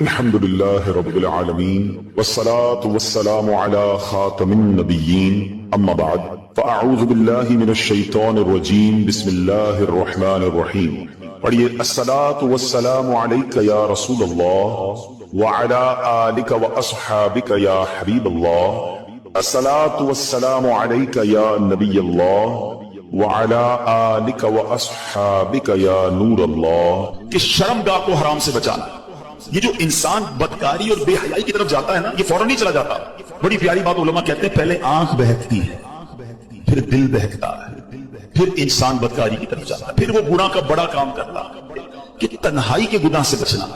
الحمد لله رب العالمين والصلاة والسلام على خاتم النبيين أما بعد فأعوذ بالله من الشيطان الرجيم بسم الله الرحمن الرحيم پڑھیے الصلاة والسلام عليك يا رسول الله وعلى آلك وأصحابك يا حبيب الله الصلاة والسلام عليك يا نبي الله وعلى آلك وأصحابك يا نور الله کہ شرمگاہ کو حرام سے بچانا. یہ جو انسان بدکاری اور بے حیائی کی طرف جاتا ہے نا، یہ فوراً نہیں چلا جاتا. بڑی پیاری بات علماء کہتے ہیں، پہلے آنکھ بہکتی ہے، پھر دل بہکتا ہے، پھر انسان بدکاری کی طرف جاتا ہے، پھر وہ گناہ کا بڑا کام کرتا ہے. کہ تنہائی کے گناہ سے بچنا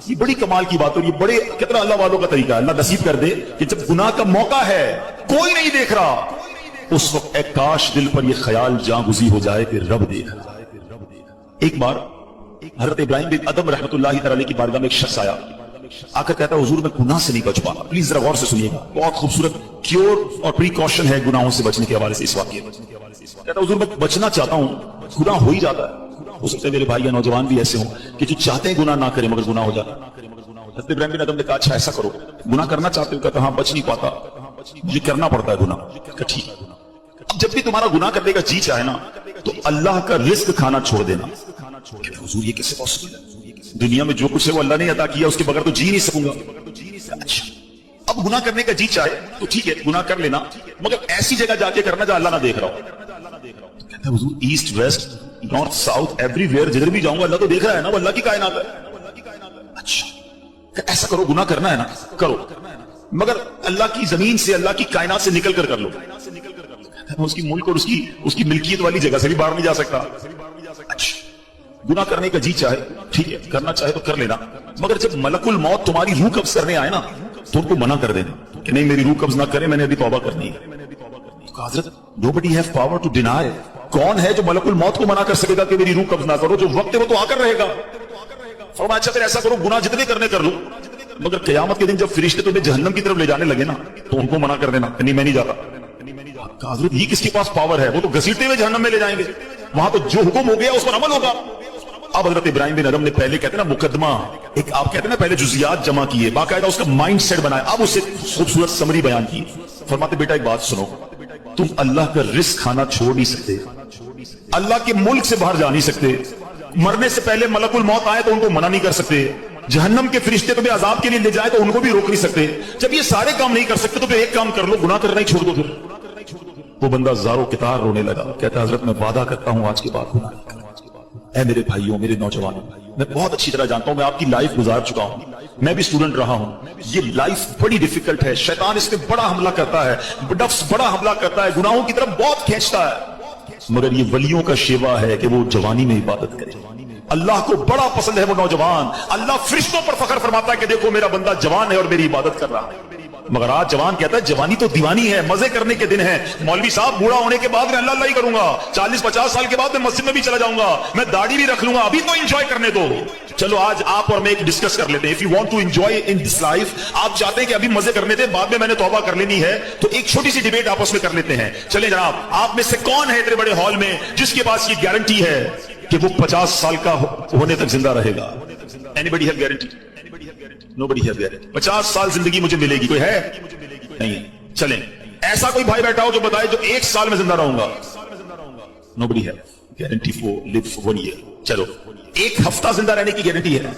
یہ بڑی کمال کی بات. اور یہ بڑے کتنا اللہ والوں کا طریقہ ہے. اللہ نصیب کر دے کہ جب گناہ کا موقع ہے، کوئی نہیں دیکھ رہا، اس وقت اے کاش دل پر یہ خیال جاں گزی ہو جائے کہ رب دیکھ رہا. ایک بار حضرت ابراہیم بن ادم رحمۃ اللہ تعالی کی بارگاہ میں ایک شخص آیا، آ کر کہتا ہے حضور میں گناہ سے نہیں بچ پا. پلیز ذرا غور سے سنیے گا، بہت خوبصورت کیور اور پریکاشن ہے گناہوں سے بچنے کے حوالے سے اس واقعے میں. کہتا ہے حضور میں بچنا چاہتا ہوں، گناہ ہو ہی جاتا ہے. ہو سکتا ہے میرے بھائی یا نوجوان بھی ایسے ہوں کہ جو چاہتے ہیں گناہ نہ کریں مگر گناہ ہو جاتا. حضرت ابراہیم بن ادم نے کہا اچھا ایسا کرو، گناہ کرنا چاہتے ہو؟ کہتا ہاں بچ نہیں پاتا، مجھے کرنا پڑتا ہے گناہ. کہ ٹھیک ہے، جب بھی تمہارا گناہ کرنے کا جی چاہے نا تو اللہ کا رزق کھانا چھوڑ دینا. حضور یہ کیسے پاسبل ہے؟ دنیا میں جو کچھ ہے وہ اللہ نے عطا کیا، اس کے بغیر تو جی نہیں سکوں گا. اچھا اب گناہ کرنے کا جی چاہے تو ٹھیک ہے گناہ کر لینا، مگر ایسی جگہ جا کے کرنا جہاں اللہ نہ دیکھ رہا ہو. کہتا ہے حضور east west north south every where جدھر بھی جاؤں گا اللہ تو دیکھ رہا ہے نا، وہ اللہ کی کائنات ہے. اچھا ایسا کرو، گناہ کرنا ہے نا کرو، مگر اللہ کی زمین سے اللہ کی کائنات سے نکل کر لو. اس کی ملک اور اس کی ملکیت والی جگہ سے بھی باہر نہیں جا سکتا. اچھا گناہ کرنے کا جی چاہے ٹھیک ہے، کرنا چاہے تو کر لینا، مگر جب ملک الموت تمہاری روح قبض کرنے آئے نا تو ان کو منع کر دینا کہ نہیں میری روح قبض نہ کرے، میں نے ابھی توبہ کرنی ہے. حضرت nobody have power to deny. کون ہے جو ملک الموت کو منع کر سکے گا کہ میری روح قبض نہ کرو؟ جو وقت ہے وہ تو آ کر رہے گا. فرمایا اچھا پھر ایسا کرو، گناہ جتنے کرنے کر لو، مگر قیامت کے دن جب فرشتے تمہیں جہنم کی طرف لے جانے لگے نا تو ان کو منع کر دینا کہ نہیں میں نہیں جاتا. حضرت یہ کس کے پاس پاور ہے؟ وہ تو گھسیٹتے ہوئے جہنم میں لے جائیں گے، وہاں تو جو حکم ہو گیا اس پر عمل ہوگا. اب حضرت ابراہیم بن ادم نے پہلے کہتے ہیں نا مقدمہ، ایک آپ کہتے ہیں نا پہلے جزیات جمع کیے، باقاعدہ اس کا مائنڈ سیٹ بنایا، اب اسے خوبصورت سمری بیان کی. فرماتے بیٹا ایک بات سنو، تم اللہ کا رزق کھانا چھوڑ نہیں سکتے، اللہ کے ملک سے باہر جا نہیں سکتے، مرنے سے پہلے ملک الموت آئے تو ان کو منع نہیں کر سکتے، جہنم کے فرشتے تمہیں عذاب کے لیے لے جائے تو ان کو بھی روک نہیں سکتے. جب یہ سارے کام نہیں کر سکتے تو پھر ایک کام کر لو، گناہ کرنا ہی چھوڑ دو. پھر وہ بندہ زارو کتار رونے لگا، کہتا حضرت میں وعدہ کرتا ہوں آج کے بعد گناہ نہیں کروں. اے میرے بھائیوں میرے نوجوانوں، میں بہت اچھی طرح جانتا ہوں، میں آپ کی لائف گزار چکا ہوں، میں بھی اسٹوڈنٹ رہا ہوں. یہ لائف بڑی ڈیفیکلٹ ہے، شیطان اس میں بڑا حملہ کرتا ہے، نفس بڑا حملہ کرتا ہے، گناہوں کی طرف بہت کھینچتا ہے. مگر یہ ولیوں کا شیوا ہے کہ وہ جوانی میں عبادت کرے. اللہ کو بڑا پسند ہے وہ نوجوان. اللہ فرشتوں پر فخر فرماتا ہے کہ دیکھو میرا بندہ جوان ہے اور میری عبادت کر رہا ہے. مگر آج جوان کہتا ہے جوانی تو دیوانی ہے، مزے کرنے کے دن ہے. مولوی صاحب بوڑھا ہونے کے بعد میں اللہ ہی کروں گا، 40-50 سال کے بعد میں مسجد میں بھی چلا جاؤں گا، میں داڑھی بھی رکھ لوں گا، ابھی تو انجوائے کرنے دو. چلو آج آپ اور میں ایک ڈسکس کر لیتے ہیں. If you want to enjoy in this life، آپ چاہتے ہیں کہ ابھی مزے کرنے دیں، بعد میں میں نے توبہ کر لینی ہے، تو ایک چھوٹی سی ڈیبیٹ آپس میں کر لیتے ہیں. چلیں جناب، آپ میں سے کون ہے اتنے بڑے ہال میں جس کے پاس یہ گارنٹی ہے کہ وہ 50 سال کا ہونے تک زندہ رہے گا؟ Anybody have guarantee? Nobody have guarantee. 50 سال زندگی مجھے ملے گی، کوئی ہے؟ نہیں. چلیں ایسا کوئی بھائی بیٹھا ہو جو بتائے جو 1 سال میں زندہ رہوں گا. Nobody have guarantee for live for 1 year. چلو 1 ہفتہ زندہ رہنے کی گارنٹی ہے،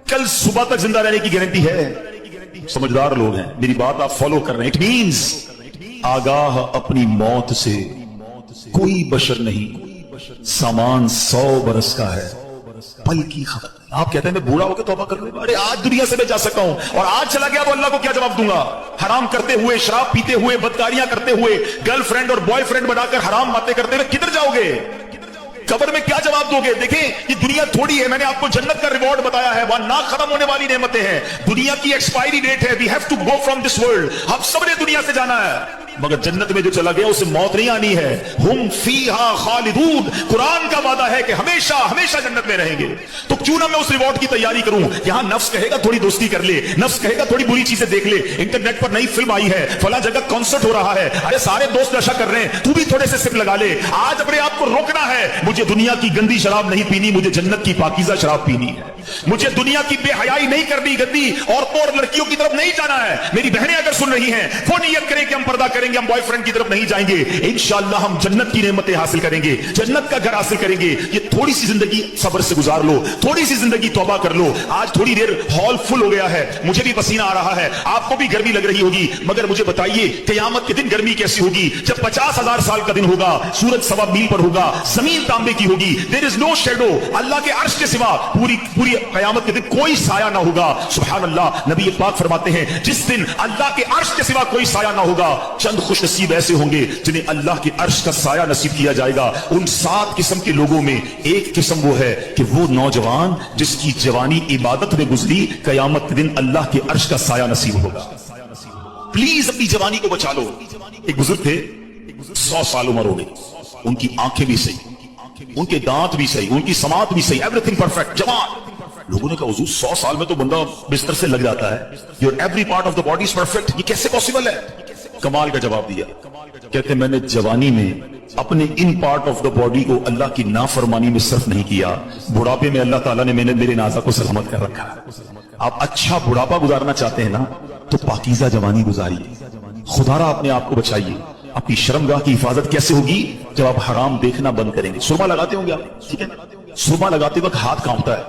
کل صبح تک زندہ رہنے کی گارنٹی ہے. سمجھدار لوگ ہیں، میری بات آپ فالو کر رہے ہیں. اٹ مینز آگاہ اپنی موت سے کوئی بشر نہیں، سامان 100 برس کا ہے، پل کی خبر. آپ کہتے ہیں میں بوڑھا ہو کے توبہ کر لوں گا، ارے آج دنیا سے میں جا سکتا ہوں اور آج چلا گیا تو اللہ کو کیا جواب دوں گا؟ حرام کرتے ہوئے، شراب پیتے ہوئے، بدکاریاں کرتے ہوئے، گرل فرینڈ اور بوائے فرینڈ بنا کر حرام باتیں کرتے ہوئے کدھر جاؤ گے؟ قبر میں کیا جواب دو گے؟ دیکھیں یہ دنیا تھوڑی ہے، میں نے آپ کو جنت کا ریوارڈ بتایا ہے، وہاں نہ ختم ہونے والی نعمتیں ہیں. دنیا کی ایکسپائری ڈیٹ ہے، we have to go from this world. ہم سب نے دنیا سے جانا ہے، مگر جنت میں جو چلا گیا اسے موت نہیں آنی ہے. ہم فیہا خالدون، قرآن کا وعدہ ہے کہ ہمیشہ ہمیشہ جنت میں رہیں گے. تو کیوں نہ میں اس ریوارڈ کی تیاری کروں؟ یہاں نفس کہے گا تھوڑی دوستی کر لے، نفس کہے گا تھوڑی بری چیزیں دیکھ لے، انٹرنیٹ پر نئی فلم آئی ہے، فلاں جگہ کانسرٹ ہو رہا ہے، ارے سارے دوست نشہ کر رہے ہیں، تو بھی تھوڑے سے سپ لگا لے. آج اپنے آپ کو روکنا ہے، مجھے دنیا کی گندی شراب نہیں پینی، مجھے جنت کی پاکیزہ شراب پینی ہے. مجھے دنیا کی بے حیائی نہیں کرنی، گندی عورتوں اور لڑکیوں کی طرف نہیں جانا ہے. میری بہنیں اگر سن رہی ہیں وہ نیت کریں کہ ہم پردہ کریں گے، ہم بوائے فرینڈ کی طرف نہیں جائیں گے. انشاءاللہ ہم جنت کی نعمتیں حاصل کریں گے، جنت کا گھر حاصل کریں گے. یہ تھوڑی سی زندگی صبر سے گزار لو، تھوڑی سی زندگی توبہ کر لو. آج تھوڑی دیر ہال فل ہو گیا ہے، مجھے بھی پسینہ آ رہا ہے، آپ کو بھی گرمی لگ رہی ہوگی، مگر مجھے بتائیے قیامت کے دن گرمی کیسی ہوگی؟ جب 50,000 سال کا دن ہوگا، سورج 1.25 میل پر ہوگا، زمین تانبے کی ہوگی. دیر از نو شیڈو، اللہ کے عرش کے سوا پوری قیامت کے دن کوئی سایہ نہ ہوگا. سبحان اللہ. نبی پاک فرماتے ہیں جس دن اللہ کے عرش کے سوا کوئی سایہ نہ ہوگا، چند خوش نصیب ایسے ہوں گے جنہیں اللہ کے عرش کا سایہ نصیب کیا جائے گا. ان 7 قسم کے لوگوں میں ایک قسم وہ ہے کہ وہ نوجوان جس کی جوانی عبادت میں گزری، قیامت کے دن اللہ کے عرش کا سایہ نصیب ہوگا. پلیز اپنی جوانی کو بچا لو. ایک بزرگ تھے، 100 سال عمر ہو گئی، ان کی آنکھیں بھی صحیح، ان کے دانت بھی صحیح، ان کی سماعت بھی صحیح، ایوری تھنگ پرفیکٹ، جوان. لوگوں نے کہا حضور 100 سال میں تو بندہ بستر سے لگ جاتا ہے، your every part of the body is perfect, یہ کیسے پاسبل ہے؟ کمال کا جواب دیا. کہتے میں نے جوانی میں اپنے in part of the body کو اللہ کی نافرمانی میں صرف نہیں کیا، بڑھاپے میں اللہ تعالیٰ نے میرے نازا کو سلامت کر رکھا. آپ اچھا بڑھاپا گزارنا چاہتے ہیں نا تو پاکیزہ جوانی گزاریے، خدا را اپنے آپ کو بچائیے. اپنی شرمگاہ کی حفاظت کیسے ہوگی؟ جب آپ حرام دیکھنا بند کریں گے. سرما لگاتے ہوں گے آپ، ٹھیک ہے، سرما لگاتے وقت ہاتھ کانپتا ہے،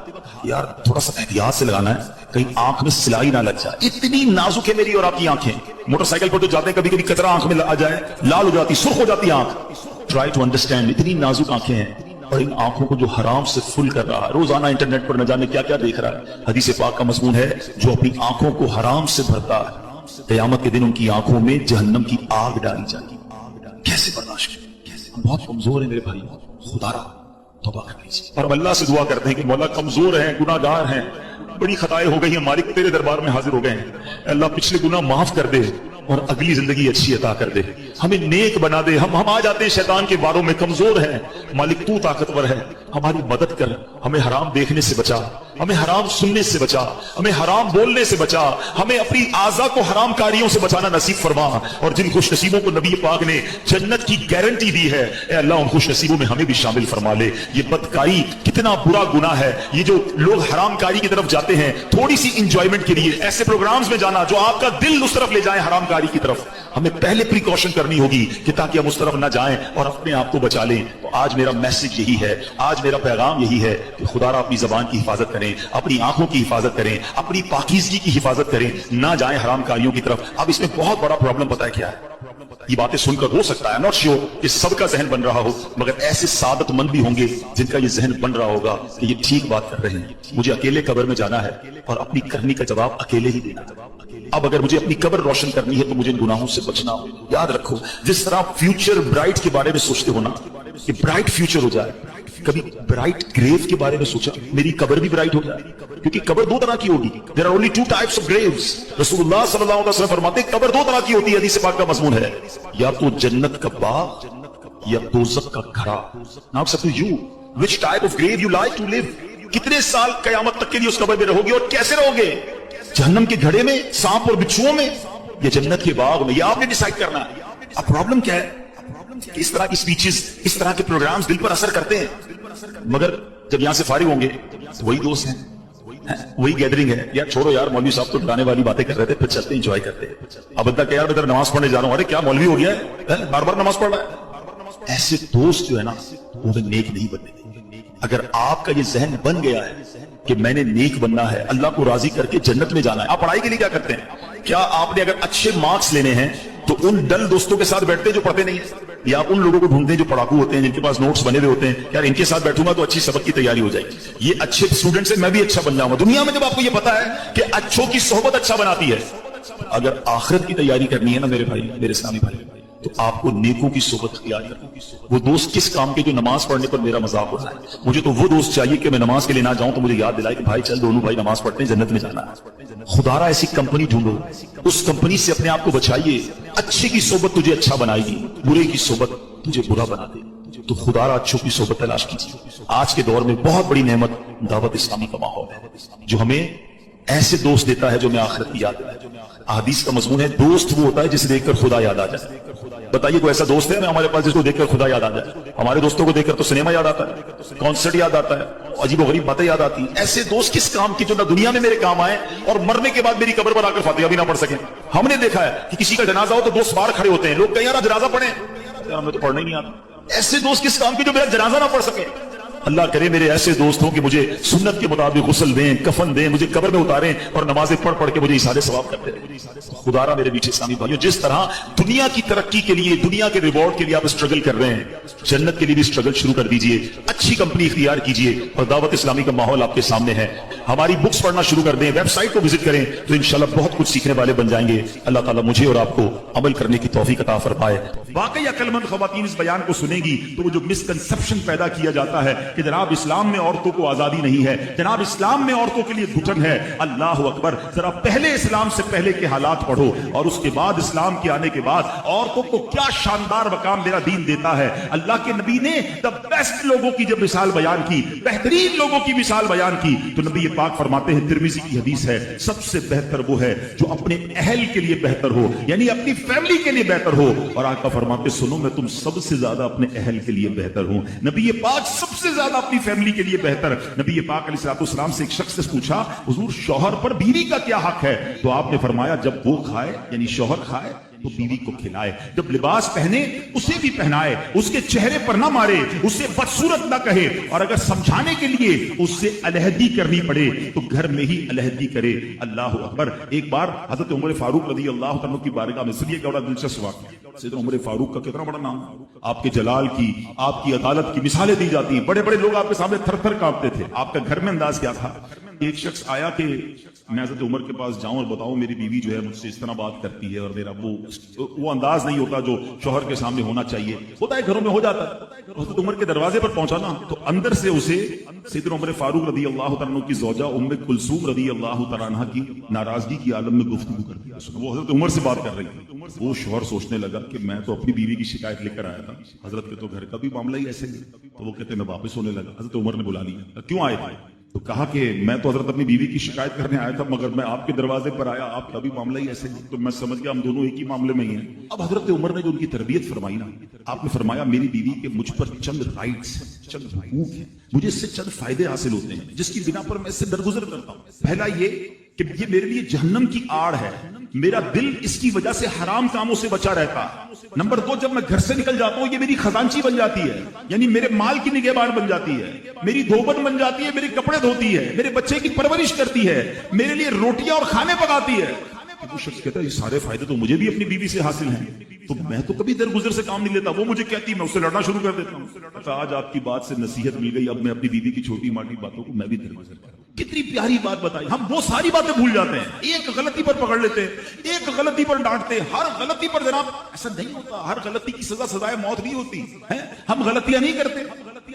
یار تھوڑا سا احتیاط سے لگانا ہے کہیں آنکھ میں سلائی نہ لگ جائے. اتنی نازک ہے میری اور آپ کی آنکھیں. موٹر سائیکل پر تو جاتے ہیں، کبھی کبھی قطرہ آنکھ میں آ جائے، لال ہو جاتی، سرخ ہو جاتی آنکھ. ٹرائی ٹو انڈرسٹینڈ، اتنی نازک آنکھیں ہیں، اور ان آنکھوں کو جو حرام سے فل کر رہا ہے، روزانہ انٹرنیٹ پر نہ جانے کیا کیا دیکھ رہا ہے. حدیث پاک کا مضمون ہے جو اپنی آنکھوں کو حرام سے بھرتا ہے، قیامت کے دن ان کی آنکھوں میں جہنم کی آگ ڈالی جائے گی. کیسے برداشت کریں؟ ہم بہت کمزور ہیں میرے بھائی، خدا را توبہ کر لیجیے. اور ہم اللہ سے دعا کرتے ہیں کہ مولا کمزور ہیں، گناہ گار ہیں، بڑی خطائیں ہو گئی ہیں، مالک تیرے دربار میں حاضر ہو گئے ہیں. اللہ پچھلے گناہ معاف کر دے اور اگلی زندگی اچھی عطا کر دے، ہمیں نیک بنا دے. ہم آ جاتے ہیں شیطان کے واروں میں، کمزور ہیں. مالک تو طاقتور ہے، ہماری مدد کر، ہمیں حرام دیکھنے سے بچا، ہمیں حرام سننے سے بچا، ہمیں حرام بولنے سے بچا، ہمیں اپنی اعضاء کو حرام کاریوں سے بچانا نصیب فرما. اور جن خوش نصیبوں کو نبی پاک نے جنت کی گارنٹی دی ہے، اے اللہ ان خوش نصیبوں میں ہمیں بھی شامل فرما لے. یہ بدکاری کتنا برا گناہ ہے. یہ جو لوگ حرام کاری کی طرف جاتے ہیں تھوڑی سی انجوائمنٹ کے لیے، ایسے پروگرامز میں جانا جو آپ کا دل اس طرف لے جائیں حرام کاری کی طرف، ہمیں پہلے پریکاشن کرنی ہوگی کہ تاکہ ہم اس طرف نہ جائیں اور اپنے آپ کو بچا لیں. تو آج میرا میسج یہی ہے، آج میرا پیغام یہی ہے کہ خدا را اپنی زبان کی حفاظت کریں، اپنی آنکھوں کی حفاظت کریں، اپنی پاکیزگی کی حفاظت کریں، نہ جائیں حرام کاریوں کی طرف. اب اس میں بہت بڑا پرابلم پتہ ہے کیا ہے؟ یہ باتیں سن کر ہو سکتا ہے ناٹ شیور کہ سب کا ذہن بن رہا ہو، مگر ایسے سعادت مند بھی ہوں گے جن کا یہ ذہن بن رہا ہوگا کہ یہ ٹھیک بات کر رہے ہیں، مجھے اکیلے قبر میں جانا ہے اور اپنی کرنی کا جواب اکیلے ہی دینا. اب اگر مجھے اپنی قبر روشن کرنی ہے تو مجھے ان گناہوں سے بچنا ہو. یاد رکھو، جس طرح فیوچر برائٹ کے بارے میں سوچتے ہو نا کہ برائٹ فیوچر ہو جائے، کبھی برائٹ گریو کے بارے میں سوچا میری قبر بھی برائٹ ہو جائے؟ کیونکہ قبر 2 طرح کی ہوگی. There are only 2 types of graves. رسول اللہ صلی اللہ علیہ وسلم فرماتے ہیں قبر 2 طرح کی ہوتی ہے. حدیث پاک کا مضمون ہے یا تو جنت کا باغ یا دوزخ کا گھرا. Now it's up to you which type of grave you like to live. کتنے سال قیامت تک کے لیے اس قبر میں رہو گے اور کیسے رہو گے؟ جہنم کے گھڑے میں، سانپ اور بچھوؤں میں، یا جنت کے باغ میں؟ یہ آپ نے ڈیسائیڈ کرنا ہے. اب پرابلم کیا ہے کہ اس طرح کی سپیچز، اس طرح کے پروگرامز دل پر اثر کرتے ہیں، مگر جب یہاں سے فارغ ہوں گے تو وہی دوست ہیں، وہی گیدرنگ ہے. یار چھوڑو یار، مولوی صاحب تو ڈرانے والی باتیں کر رہے تھے، پھر چلتے انجوائے کرتے. اب بندہ کہ یار میں نماز پڑھنے جا رہا ہوں، ارے کیا مولوی ہو گیا ہے، بار بار نماز پڑھ رہا ہے. ایسے دوست جو ہے نا وہ نیک نہیں بننے. اگر آپ کا یہ ذہن بن گیا ہے کہ میں نے نیک بننا ہے، اللہ کو راضی کر کے جنت میں جانا ہے. آپ پڑھائی کے لیے کیا کرتے ہیں؟ کیا آپ نے اگر اچھے مارکس لینے ہیں تو ان ڈل دوستوں کے ساتھ بیٹھتے ہیں جو پڑھتے نہیں ہیں، یا آپ ان لوگوں کو ڈھونڈتے ہیں جو پڑھاکو ہوتے ہیں، جن کے پاس نوٹس بنے ہوئے ہوتے ہیں، یار ان کے ساتھ بیٹھوں گا تو اچھی سبق کی تیاری ہو جائے گی، یہ اچھے اسٹوڈنٹ سے میں بھی اچھا بن جاؤں گا. دنیا میں جب آپ کو یہ پتا ہے کہ اچھوں کی صحبت اچھا بناتی ہے، اگر آخرت کی تیاری کرنی ہے نا میرے بھائی، میرے اسلامی بھائی، تو آپ کو نیکوں کی صحبت اختیار کرنا. وہ دوست کس کام کے جو نماز پڑھنے پر میرا مذاق ہوتا ہے؟ مجھے تو وہ دوست چاہیے کہ میں نماز کے لیے نہ جاؤں تو مجھے یاد دلائے کہ بھائی چل دونوں بھائی نماز پڑھتے ہیں، جنت میں جانا ہے. خدا را ایسی کمپنی ڈھونڈو، اس کمپنی سے اپنے آپ کو بچائیے. اچھے کی صحبت تجھے اچھا بنائے گی، برے کی صحبت تجھے برا بنا دے. تو خدا را اچھوں کی صحبت تلاش کیجیے. آج کے دور میں بہت بڑی نعمت دعوت اسلامی کا ماحول ہے جو ہمیں ایسے دوست دیتا ہے جو میں آخرت کی یاد دلائے. حدیث کا مضمون ہے دوست وہ ہوتا ہے جسے دیکھ کر خدا یاد آ جائے. بتائیے کوئی ایسا دوست ہے ہمارے پاس جس کو دیکھ کر خدا یاد آ جائے؟ ہمارے دوستوں کو دیکھ کر تو سنیما یاد آتا ہے، کانسرٹ یاد آتا ہے، عجیب و غریب باتیں یاد آتی ہیں. ایسے دوست کس کام کی جو نہ دنیا میں میرے کام آئے اور مرنے کے بعد میری قبر پر آ کر فاتحہ بھی نہ پڑھ سکیں. ہم نے دیکھا ہے کہ کسی کا جنازہ ہو تو دوست باہر کھڑے ہوتے ہیں, لوگ کہیں یار جنازہ پڑھیں, ہمیں تو پڑھنا ہی نہیں آتا. ایسے دوست کس کام کی جو میرا جنازہ نہ پڑھ سکے. اللہ کرے میرے ایسے دوست ہوں کہ مجھے سنت کے مطابق غسل دیں, کفن دیں, مجھے قبر میں اتاریں اور نمازیں پڑھ پڑھ کے مجھے اشارے ثواب کرتے ہیں. خدا را میرے میٹھے اسلامی بھائیو, جس طرح دنیا کی ترقی کے لیے, دنیا کے ریوارڈ کے لیے آپ اسٹرگل کر رہے ہیں, جنت کے لیے بھی اسٹرگل شروع کر دیجئے. اچھی کمپنی اختیار کیجئے اور دعوت اسلامی کا ماحول آپ کے سامنے ہے. ہماری بکس پڑھنا شروع کر دیں, ویب سائٹ کو وزٹ کریں تو انشاءاللہ بہت کچھ سیکھنے والے بن جائیں گے. اللہ تعالیٰ مجھے اور آپ کو عمل کرنے کی توفیق عطا فرمائے. واقعی عقل مند خواتین اس بیان کو سنیں گی تو وہ جو مسکنسپشن پیدا کیا جاتا ہے کہ جناب اسلام میں عورتوں کو آزادی نہیں ہے, جناب اسلام میں عورتوں کے لیے گھٹن ہے. اللہ اکبر, ذرا پہلے اسلام سے پہلے کے حالات پڑھو اور اس کے بعد اسلام کے آنے کے بعد عورتوں کو کیا شاندار مقام میرا دین دیتا ہے. اللہ کے نبی نے the بیسٹ لوگوں کی جب مثال بیان کی, بہترین لوگوں کی مثال بیان کی, تو نبی پاک فرماتے ہیں, ترمذی کی حدیث ہے, سب سے بہتر وہ ہے جو اپنے اہل کے لیے بہتر ہو, یعنی اپنی فیملی کے لیے بہتر ہو. اور آقا فرماتے سنو میں تم سب سے زیادہ اپنے اہل کے لیے بہتر ہوں. نبی پاک سب سے زیادہ اپنی فیملی کے لیے بہتر. نبی پاک علیہ الصلوۃ والسلام سے ایک شخص سے پوچھا, حضور شوہر پر بیوی کا کیا حق ہے؟ تو آپ نے فرمایا جب وہ کھائے یعنی شوہر کھائے تو بیوی کو کھلائے, جب لباس پہنے اسے بھی پہنائے, اس کے چہرے پر نہ مارے, اسے بدصورت نہ کہے, اور اگر سمجھانے کے لیے اس سے علیحدگی کرنی پڑے تو گھر میں ہی علیحدگی کرے. اللہ اکبر. ایک بار حضرت عمر فاروق رضی اللہ عنہ کی بارگاہ میں, سنیے کہ بڑا دلچسپ واقعہ. سیدنا عمر فاروق کا کتنا بڑا نام, آپ کے جلال کی, آپ کی عدالت کی مثالیں دی جاتی ہیں. بڑے بڑے لوگ آپ کے سامنے تھر تھر کانپتے تھے. آپ کا گھر میں انداز کیا تھا؟ ایک شخص آیا کہ میں حضرت عمر کے پاس جاؤں اور بتاؤں میری بیوی جو ہے مجھ سے اس طرح بات کرتی ہے, اور میرا وہ انداز نہیں ہوتا جو شوہر کے سامنے ہونا چاہیے. ہوتا ہے گھروں میں ہو جاتا ہے. حضرت عمر کے دروازے پر پہنچا نا تو اندر سے اسے سیدنا عمر فاروق رضی اللہ تعالیٰ عنہ کی زوجہ ام کلثوم رضی اللہ تعالیٰ عنہ کی ناراضگی کی عالم میں گفتگو کر دیا. وہ حضرت عمر سے بات کر رہی تھی. وہ شوہر سوچنے لگا کہ میں تو اپنی بیوی کی شکایت لے کر آیا تھا, حضرت کے تو گھر کا بھی معاملہ ہی ایسے ہی. تو وہ کہتے میں واپس ہونے لگا. حضرت عمر نے بلا لیا, کیوں آئے تھے؟ تو کہا کہ میں تو حضرت اپنی بیوی کی شکایت کرنے آیا تھا, مگر میں آپ کے دروازے پر آیا, آپ کا بھی معاملہ ہی ایسے ہی, تو میں سمجھ گیا ہم دونوں ایک ہی معاملے میں ہی ہیں. اب حضرت عمر نے جو ان کی تربیت فرمائی نا, آپ نے فرمایا میری بیوی کے مجھ پر چند رائٹس ہیں, چند حقوق ہیں, مجھے اس سے چند فائدے حاصل ہوتے ہیں جس کی بنا پر میں اس سے درگزر کرتا ہوں. پہلا یہ کہ یہ میرے لیے جہنم کی آڑ ہے, میرا دل اس کی وجہ سے حرام کاموں سے بچا رہتا. نمبر دو, جب میں گھر سے نکل جاتا ہوں یہ میری خزانچی بن جاتی ہے, یعنی میرے مال کی نگہبان بن جاتی ہے, میری دھوبن بن جاتی ہے, میرے کپڑے دھوتی ہے, میرے بچے کی پرورش کرتی ہے, میرے لیے روٹیاں اور کھانے پکاتی ہے. وہ شخص کہتا ہے یہ سارے فائدے تو مجھے بھی اپنی بیوی سے حاصل ہیں, تو میں تو کبھی درگزر سے کام نہیں لیتا. وہ مجھے کہتی میں اس سے لڑنا شروع کر دیتا ہوں. آج آپ کی بات سے نصیحت مل گئی, اب میں اپنی بیوی کی چھوٹی ماٹی باتوں کو میں بھی درگزر کروں. کتنی پیاری بات بتائی. ہم وہ ساری باتیں بھول جاتے ہیں, ایک غلطی پر پکڑ لیتے ہیں, ایک غلطی پر ڈانٹتے ہیں. ہر غلطی پر جناب ایسا نہیں ہوتا, ہر غلطی کی سزا سزائے موت نہیں ہوتی ہے. ہم غلطیاں نہیں کرتے.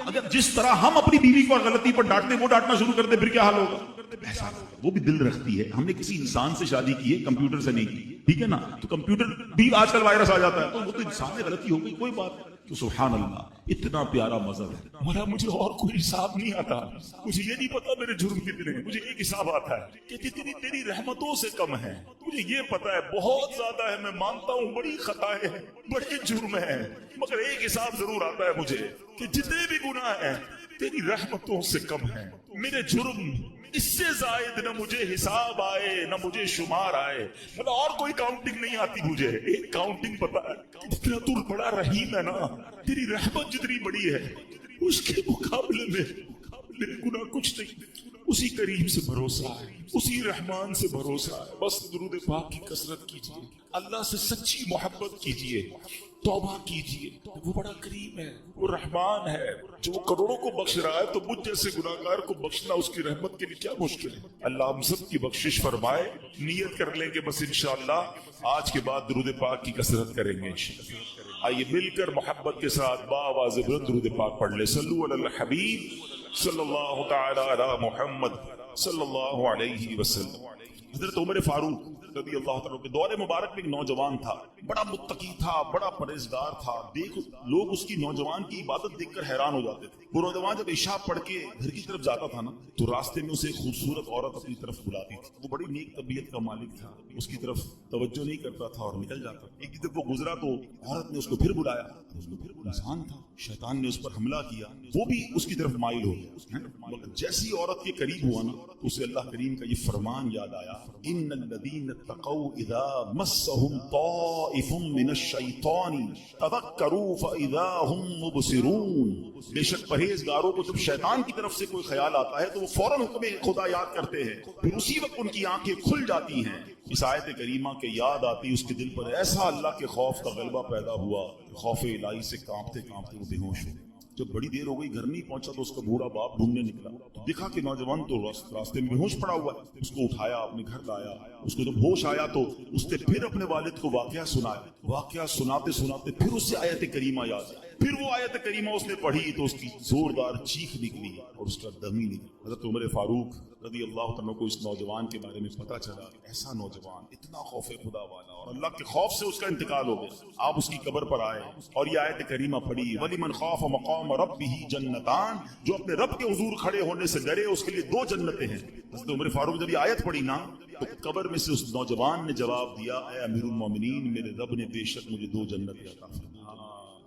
اگر جس طرح ہم اپنی بیوی کو غلطی پر ڈانٹتے وہ ڈانٹنا شروع کرتے پھر کیا حال ہوگا؟ ایسا وہ بھی دل رکھتی ہے. ہم نے کسی انسان سے شادی کی ہے, کمپیوٹر سے نہیں کی, ٹھیک ہے نا, تو کمپیوٹر بھی آج کل وائرس آ جاتا ہے, تو وہ تو انسان میں غلطی ہو گئی, کوئی بات نہیں. تو سبحان اللہ, اتنا پیارا مذہب ہے. مگر مجھے اور کوئی حساب نہیں آتا, مجھے یہ نہیں پتا میرے جرم کتنے ہیں. مجھے ایک حساب آتا ہے کہ جتنی تیری رحمتوں سے کم ہے. مجھے یہ پتا ہے بہت زیادہ ہے, میں مانتا ہوں بڑی خطائیں ہیں, بڑے جرم ہیں, مگر ایک حساب ضرور آتا ہے مجھے کہ جتنے بھی گناہ ہیں تیری رحمتوں سے کم ہیں. میرے جرم اس سے زائد نہ مجھے حساب آئے نہ مجھے شمار آئے, مطلب اور کوئی کاؤنٹنگ نہیں آتی مجھے. ایک کاؤنٹنگ پتا ہے, جتنا تو بڑا رحیم ہے نا, تیری رحمت جتنی بڑی ہے اس کے مقابلے میں میرے گناہ کچھ نہیں. اسی کریم سے بھروسہ ہے, اسی رحمان سے بھروسہ ہے. بس درود پاک کی کثرت کیجیے, اللہ سے سچی محبت کیجیے, توبہ کیجیے. وہ بڑا کریم ہے, وہ رحمان ہے, جو کروڑوں کو بخش رہا ہے, تو مجھ جیسے گناہگار کو بخشنا اس کی رحمت کے لیے کیا مشکل ہے. اللہ ہم سب کی بخشش فرمائے. نیت کر لیں گے بس انشاءاللہ آج کے بعد درود پاک کی کثرت کریں گے انشاءاللہ. آئیے مل کر محبت کے ساتھ باآواز بلند درود پاک پڑھ لیں. صلو علی الحبیب صلی اللہ تعالی علی محمد صلی اللہ علیہ وسلم. حضرت عمر فاروق رضی اللہ تعالیٰ کے دور مبارک میں ایک نوجوان تھا، بڑا متقی تھا، بڑا پرہیزگار تھا، لوگ اس کی نوجوان کی عبادت دیکھ کر حیران ہو جاتے تھے۔ وہ نوجوان جب عشاء پڑھ کے گھر کی طرف جاتا تھا نا تو راستے میں اسے خوبصورت عورت اپنی طرف بلاتی تھی۔ وہ بڑی نیک طبیعت کا مالک تھا، اس کی طرف توجہ نہیں کرتا تھا اور نکل جاتا۔ ایک جب وہ گزرا تو عورت نے اس کو پھر بلایا، انسان تھا، شیطان نے اس پر حملہ کیا، وہ بھی اس کی طرف مائل ہو گیا۔ مگر جیسی عورت کے قریب ہوا نا تو اسے اللہ کریم کا یہ فرمان یاد آیا، ان الذین اتقوا اذا مسهم طائف من الشیطان تذکروا فاذا هم مبصرون۔ بے شک پرہیزگاروں کو جب شیطان کی طرف سے کوئی خیال آتا ہے تو وہ فوراً حکم خدا یاد کرتے ہیں، پھر اسی وقت ان کی آنکھیں کھل جاتی ہیں۔ اس آیت کریمہ کے یاد آتی اس کے دل پر ایسا اللہ کے خوف کا غلبہ پیدا ہوا، خوف الہی سے کانپتے کانپتے وہ بے ہوش ہو گئے۔ جب بڑی دیر ہو گئی گھر نہیں پہنچا تو اس کا بوڑھا باپ ڈھونڈنے نکلا، دیکھا کہ نوجوان تو راستے میں بے ہوش پڑا ہوا ہے۔ اس کو اٹھایا، اپنے گھر لایا۔ اس کو جب ہوش آیا تو اس نے پھر اپنے والد کو واقعہ سنایا۔ واقعہ سناتے سناتے پھر اس سے آیت کریمہ یاد آئی، پھر وہ آیت کریمہ اس نے پڑھی تو اس کی زوردار چیخ نکلی اور اس کا دم ہی نکلا۔ حضرت عمر فاروق رضی اللہ تعالیٰ کو اس نوجوان کے بارے میں پتا چلا، ایسا نوجوان اتنا خوف خدا والا، اور اللہ کے خوف سے اس کا انتقال ہو گیا۔ آپ اس کی قبر پر آئے اور یہ آیت کریمہ پڑھی، وَلِمَنْ خَافَ مَقَامَ رَبِّهِ جَنَّتَانِ، جو اپنے رب کے حضور کھڑے ہونے سے ڈرے اس کے لیے 2 جنتیں ہیں۔ حضرت عمر فاروق جب یہ آیت پڑھی نا تو قبر میں سے اس نوجوان نے جواب دیا، اے امیر المومنین، میرے رب نے بے شک مجھے 2 جنتیں عطا فرمائیں۔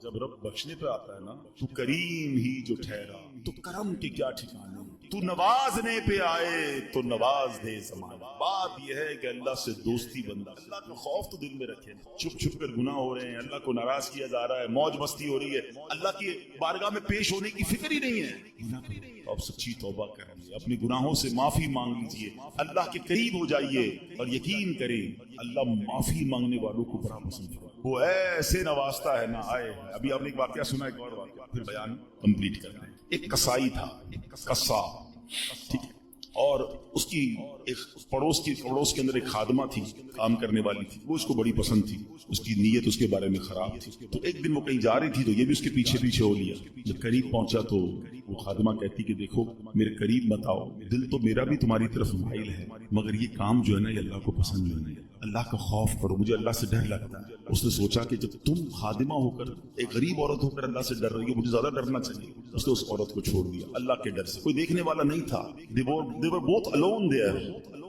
جب رب بخشنے پہ آتا ہے نا تو کریم ہی جو ٹھہرا تو کرم کے کیا ٹھکانے، تو نوازنے پہ آئے تو نواز دے زمانہ۔ بات یہ ہے کہ اللہ سے دوستی بندہ اللہ کا خوف تو دل میں رکھے، چھپ چھپ کر گناہ ہو رہے ہیں، اللہ کو ناراض کیا جا رہا ہے، موج مستی ہو رہی ہے، اللہ کی بارگاہ میں پیش ہونے کی فکر ہی نہیں ہے۔ اب سچی توبہ کریں، اپنے گناہوں سے معافی مانگ لیجئے، اللہ کے قریب ہو جائیے اور یقین کریں اللہ معافی مانگنے والوں کو بڑا پسند ہے، وہ ایسے نوازتا ہے نا۔ آئے ابھی آپ نے ایک واقعہ سنا، ایک اور واقعہ پھر بیان کمپلیٹ کرنا ہے۔ ایک کسائی تھا، قصاب، ٹھیک ہے، اور اس کی ایک پڑوس کے اندر ایک خادمہ تھی، کام کرنے والی تھی، وہ اس کو بڑی پسند تھی، اس کی نیت اس کے بارے میں خراب تھی۔ تو ایک دن وہ کہیں جا رہی تھی تو یہ بھی اس کے پیچھے پیچھے ہو لیا۔ جب قریب پہنچا تو وہ خادمہ کہتی کہ دیکھو میرے قریب مت آؤ، دل تو میرا بھی تمہاری طرف مائل ہے، مگر یہ کام جو ہے نا یہ اللہ کو پسند نہیں ہے، اللہ کا خوف کرو، مجھے اللہ سے ڈر لگتا ہے۔ اس نے سوچا کہ جب تم خادمہ ہو کر، ایک غریب عورت ہو کر اللہ سے ڈر رہی ہو، مجھے زیادہ ڈرنا چاہیے۔ اس نے اس عورت کو چھوڑ دیا اللہ کے ڈر سے، کوئی دیکھنے والا نہیں تھا، they were both alone there،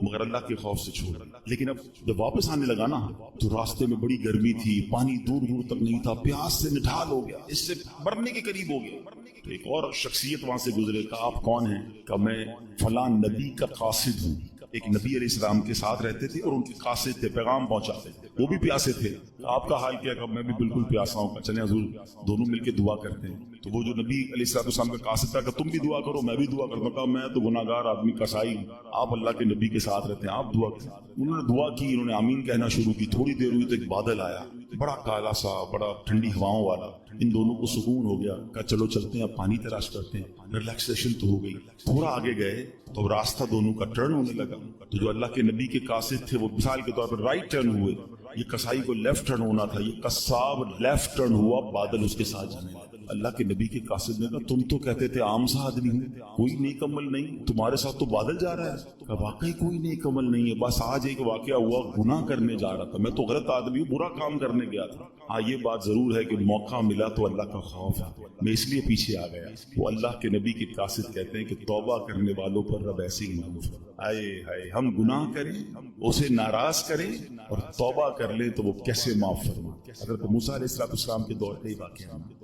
مگر اللہ کے خوف سے چھوڑ۔ لیکن اب جب واپس آنے لگا نا تو راستے میں بڑی گرمی تھی، پانی دور دور تک نہیں تھا، پیاس سے نڈھال ہو گیا، اس سے مرنے کے قریب ہو گیا۔ تو ایک اور شخصیت وہاں سے گزرے، کہا آپ کون ہیں؟ کہا میں فلاں نبی کا قاصد ہوں۔ ایک نبی علیہ السلام کے ساتھ رہتے تھے اور ان کے قاصد تھے، پیغام پہنچاتے تھے، وہ بھی پیاسے تھے۔ آپ کا حال کیا؟ کہ میں بھی بالکل پیاسا ہوں۔ چلیں حضور دونوں مل کے دعا کرتے ہیں۔ تو وہ جو نبی علیہ السلام کا قاصد تھا کہ تم بھی دعا کرو میں بھی دعا کرتا ہوں۔ کہا میں تو گناہ گار آدمی قصائی، آپ اللہ کے نبی کے ساتھ رہتے ہیں، آپ دعا کریں۔ انہوں نے دعا کی، انہوں نے آمین کہنا شروع کی۔ تھوڑی دیر ہوئی تو ایک بادل آیا، بڑا کالا سا، بڑا ٹھنڈی ہواؤں والا۔ ان دونوں کو سکون ہو گیا، کہا چلو چلتے ہیں، اب پانی تلاش کرتے ہیں، ریلیکسیشن تو ہو گئی۔ تھوڑا آگے گئے تو راستہ دونوں کا ٹرن ہونے لگا۔ تو جو اللہ کے نبی کے قاصد تھے وہ مثال کے طور پر رائٹ ٹرن ہوئے، یہ قصائی کو لیفٹ ٹرن ہونا تھا، یہ قصاب لیفٹ ٹرن ہوا، بادل اس کے ساتھ جانے لگا۔ اللہ کے نبی کے قاصد نے کہا تم تو کہتے تھے عام سا آدمی ہوں، کوئی نیک عمل نہیں، تمہارے ساتھ تو بادل جا رہا ہے۔ کہا واقعی کوئی نیک عمل نہیں ہے، بس آج ایک واقعہ ہوا، گناہ کرنے جا رہا تھا، میں تو غلط آدمی ہوں، برا کام کرنے گیا تھا۔ ہاں یہ بات ضرور ہے کہ موقع ملا تو اللہ کا خوف ہے، میں اس لیے پیچھے آ گیا۔ وہ اللہ کے نبی کے قاصد کہتے ہیں کہ توبہ کرنے والوں پر رب ایسے ہی معاف فرمائے۔ آئے ہائے، ہم گناہ کریں، اسے ناراض کریں اور توبہ کر لیں تو وہ کیسے معاف فرمائے۔ حضرت موسیٰ علیہ السلام کے دور کا ہی واقعہ ہے۔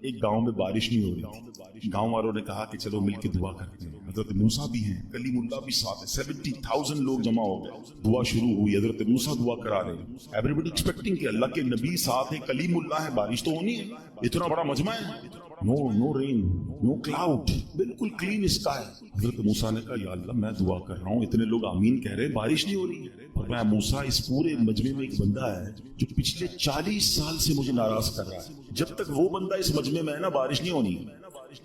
ایک گاؤں میں بارش نہیں ہو رہی تھی، گاؤں والوں نے کہا کہ چلو مل کے دعا کرتے ہیں۔ حضرت موسیٰ بھی ہیں، کلیم اللہ بھی ساتھ ہے، 70,000 لوگ جمع ہو گئے، دعا شروع ہوئی۔ حضرت موسیٰ دعا کرا رہے ہیں، ایوریبڈی ایکسپیکٹنگ کہ اللہ کے نبی ساتھ ہے، کلیم اللہ ہے، بارش تو ہونی ہے، اتنا بڑا مجمع ہے، نو رین نو کلاؤڈ، بالکل کلین اسکائی۔ حضرت موسیٰ نے کہا یا اللہ میں دعا کر رہا ہوں، اتنے لوگ آمین کہہ رہے ہیں، بارش نہیں ہو رہی ہے۔ فرمایا موسیٰ اس پورے مجمع میں ایک بندہ ہے جو پچھلے 40 سال سے مجھے ناراض کر رہا ہے، جب تک وہ بندہ اس مجمع میں ہے نا بارش نہیں ہونی۔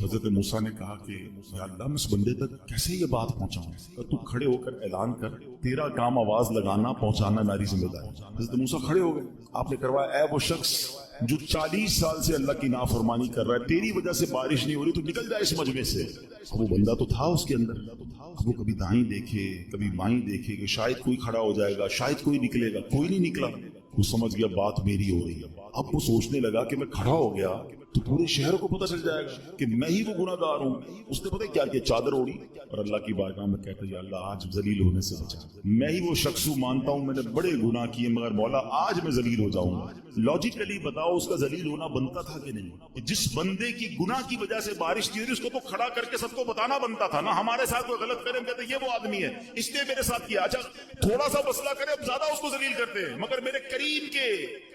حضرت موسیٰ نے کہا کہ یا اللہ میں اس بندے تک کیسے یہ بات پہنچاؤں؟ تو کھڑے ہو کر اعلان کر، تیرا کام آواز لگانا پہنچانا میری ذمہ داری۔ حضرت موسیٰ کھڑے ہو گئے، آپ نے کروایا، اے وہ شخص جو 40 سال سے اللہ کی نافرمانی کر رہا ہے، تیری وجہ سے بارش نہیں ہو رہی، تو نکل جائے اس مجمع سے۔ وہ بندہ تو تھا اس کے اندر، وہ کبھی دائیں دیکھے کبھی بائیں دیکھے کہ شاید کوئی کھڑا ہو جائے گا، شاید کوئی نکلے گا، کوئی نہیں نکلا۔ وہ سمجھ گیا بات میری ہو رہی ہے۔ اب وہ سوچنے لگا کہ میں کھڑا ہو گیا تو پورے شہر کو پتہ چل جائے گا کہ میں ہی وہ گناہگار ہوں۔ اس نے پتہ کیا کہ چادر اوڑی اور اللہ کی بارگاہ میں کہتا ہے یا اللہ آج ذلیل ہونے سے بچا، میں ہی وہ شخص ہوں، مانتا ہوں میں نے بڑے گناہ کیے مگر مولا آج میں ذلیل ہو جاؤں گا۔ لاجیکلی بتاؤ اس کا ذلیل ہونا بنتا تھا کہ نہیں؟ جس بندے کی گناہ کی وجہ سے بارش نہیں ہو رہی اس کو تو کھڑا کر کے سب کو بتانا بنتا تھا نا۔ ہمارے ساتھ کوئی غلط کرے ہم کہتے ہیں یہ وہ آدمی ہے اس نے میرے ساتھ کیا، اچھا تھوڑا سا مسئلہ کرے اب زیادہ اس کو ذلیل کرتے ہیں، مگر میرے کریم کے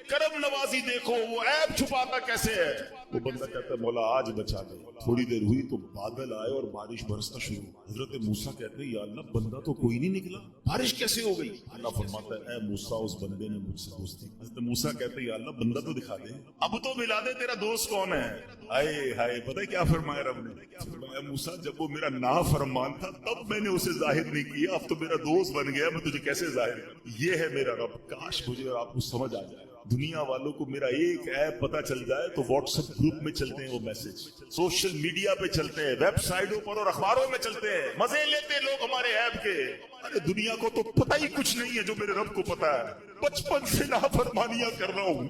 کرم نوازی دیکھو وہ عیب چھپاتا کیسے ہے۔ وہ بندہ کہتا ہے مولا آج بچا دے۔ تھوڑی دیر ہوئی تو بادل آئے اور بارش برسنا شروع۔ حضرت موسیٰ کہتے ہیں یا اللہ بندہ تو کوئی نہیں نکلا، بارش کیسے ہو گئی؟ اللہ فرماتا ہے اے موسیٰ اس بندے نے مجھ سے دوستی۔ حضرت موسیٰ کہتے ہیں یا اللہ بندہ تو دکھا دے، اب تو ملا دے تیرا دوست کون ہے۔ ہائے ہائے، پتہ ہے کیا فرمایا رب نے؟ فرمایا موسیٰ جب وہ میرا نافرمان تھا تب میں نے اسے ظاہر نہیں کیا، اب تو میرا دوست بن گیا، میں تجھے کیسے ظاہر کروں؟ یہ ہے میرا رب۔ کاش مجھے اور آپ کو سمجھ آ جائے، دنیا والوں کو میرا ایک ایپ پتہ چل جائے تو واٹس ایپ گروپ میں چلتے ہیں وہ میسج، سوشل میڈیا پہ چلتے ہیں، ویب سائٹوں پر اور اخباروں میں چلتے ہیں، مزے لیتے ہیں لوگ ہمارے ایپ کے۔ ارے دنیا کو تو پتہ ہی کچھ نہیں ہے جو میرے رب کو پتہ ہے۔ بچپن سے نافرمانیاں کر رہا ہوں،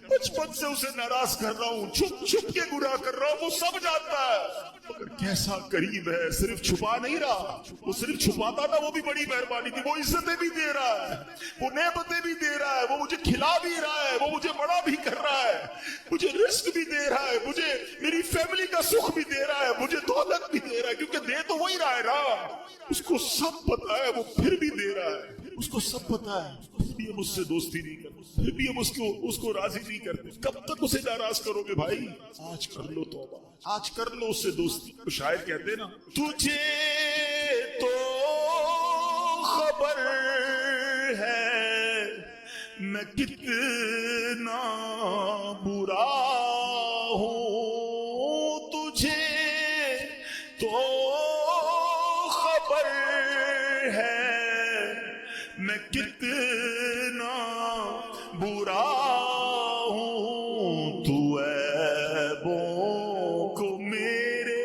بچپن سے اسے ناراض کر رہا ہوں، چھپ چھپ کے گناہ کر رہا ہوں، وہ سب جانتا ہے۔ مگر کیسا قریب ہے، صرف چھپا نہیں رہا، وہ صرف چھپاتا نا وہ بھی بڑی مہربانی تھی، وہ عزتیں بھی دے رہا ہے، وہ نعمتیں بھی دے رہا ہے، وہ مجھے کھلا بھی رہا ہے، وہ مجھے بڑا بھی کر رہا ہے، مجھے رزق بھی دے رہا ہے، مجھے میری فیملی کا سکھ بھی دے رہا ہے، مجھے دولت بھی دے رہا ہے، کیونکہ دے تو وہی رہا ہے نا۔ اس کو سب پتا ہے، وہ پھر بھی دے رہا ہے، اس کو سب پتا ہے، پھر بھی ہم اس سے دوستی نہیں کرتے، پھر بھی ہم اس کو راضی نہیں کرتے۔ کب تک اسے ناراض کرو گے بھائی؟ آج کر لو توبہ، آج کر لو اس سے دوستی۔ شاعر کہتے ہیں نا تجھے تو خبر ہے میں کتنا برا ہوں، تجھے تو خبر ہے میں کتنا برا ہوں، تو عیبوں کو میرے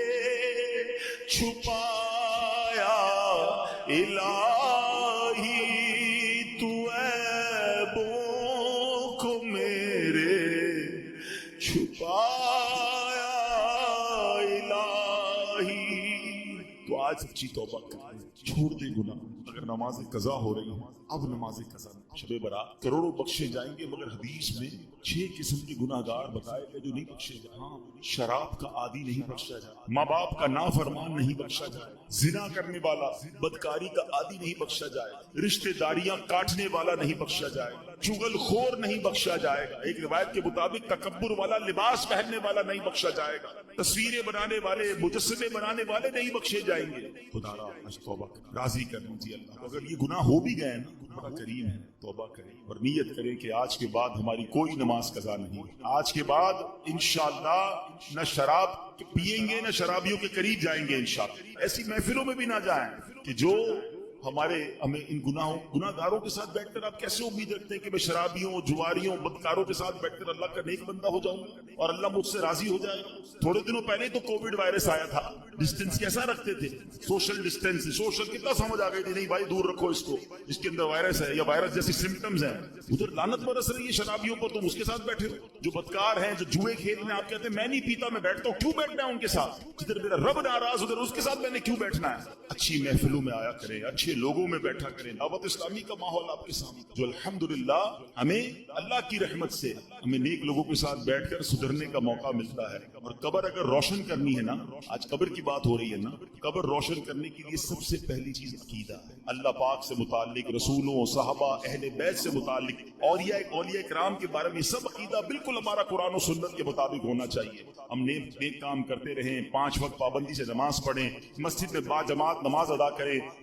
چھپایا الہی، تو عیبوں کو میرے چھپایا الہی۔ تو آج سچی توبہ کر، چھوڑ دے گناہ۔ اگر نماز قضا ہو رہی ہے اب نماز قضا، شب برات کروڑوں بخشے جائیں گے، مگر حدیث میں 6 قسم کے گناہ گار بتائے گئے جو نہیں بخشے جائیں۔ ہاں، شراب کا عادی نہیں بخشا جائے، ماں باپ کا نافرمان نہیں بخشا جائے، زنا کرنے والا بدکاری کا عادی نہیں بخشا جائے، رشتہ داریاں کاٹنے والا نہیں بخشا جائے، چغل خور نہیں بخشا جائے گا، ایک روایت کے مطابق تکبر والا لباس پہننے والا نہیں بخشا جائے گا، تصویریں بنانے والے مجسمے بنانے والے نہیں بخشے جائیں گے۔ خدا را توبہ راضی کر لیجیے اللہ۔ اگر یہ گناہ ہو بھی گئے نا، بڑا کریم ہے، توبہ کریں اور نیت کریں کہ آج کے بعد ہماری کوئی نماز قضا نہیں، آج کے بعد انشاءاللہ نہ شراب پیئیں گے نہ شرابیوں کے قریب جائیں گے انشاءاللہ۔ ایسی محفلوں میں بھی نہ جائیں کہ جو ہمیں ان گناہ گاروں کے ساتھ بیٹھ کر آپ کیسے امید رکھتے ہیں کہ میں شرابیوں جواریوں بدکاروں کے ساتھ بیٹھ کر اللہ کا نیک بندہ ہو جاؤں گا اور اللہ مجھ سے راضی ہو جائے گا؟ تھوڑے دنوں پہلے تو کووڈ وائرس آیا تھا، ڈسٹینس کیسا رکھتے تھے؟ سوشل ڈسٹینس، سوشل کتنا سمجھ آ گئی تھی، نہیں بھائی دور رکھو اس کو، اس کے اندر وائرس ہے یا وائرس جیسی سمپٹمز ہیں۔ ادھر لعنت برس رہی ہے شرابیوں پر، تم اس کے ساتھ بیٹھے ہو۔ جو بدکار ہیں، جو جوئے کھیلنے، آپ کہتے ہیں میں نہیں پیتا میں بیٹھتا ہوں، کیوں بیٹھنا ہے ان کے ساتھ؟ جدھر میرا رب ناراض ادھر اس کے ساتھ میں نے کیوں بیٹھنا ہے؟ اچھی محفلوں میں آیا کریں، اچھے لوگوں میں بیٹھا کریں، دعوت اسلامی کا ماحول آپ کے سامنے جو الحمدللہ ہمیں اللہ کی رحمت سے ہمیں نیک لوگوں کے ساتھ بیٹھ کر سدھرنے کا موقع ملتا ہے۔ اور قبر اگر روشن کرنی ہے نا، آج قبر کی بات ہو رہی ہے نا، قبر روشن کرنے کے لیے سب سے پہلی چیز عقیدہ ہے، اللہ پاک سے متعلق، رسولوں، صحابہ، اہل بیت سے متعلق، اولیاء کرام کے بارے میں سب عقیدہ بالکل ہمارا قرآن و سنت کے مطابق ہونا چاہیے۔ ہم نیک کام کرتے رہیں، 5 وقت پابندی سے نماز پڑھیں، مسجد میں با جماعت نماز ادا کریں،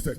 FX,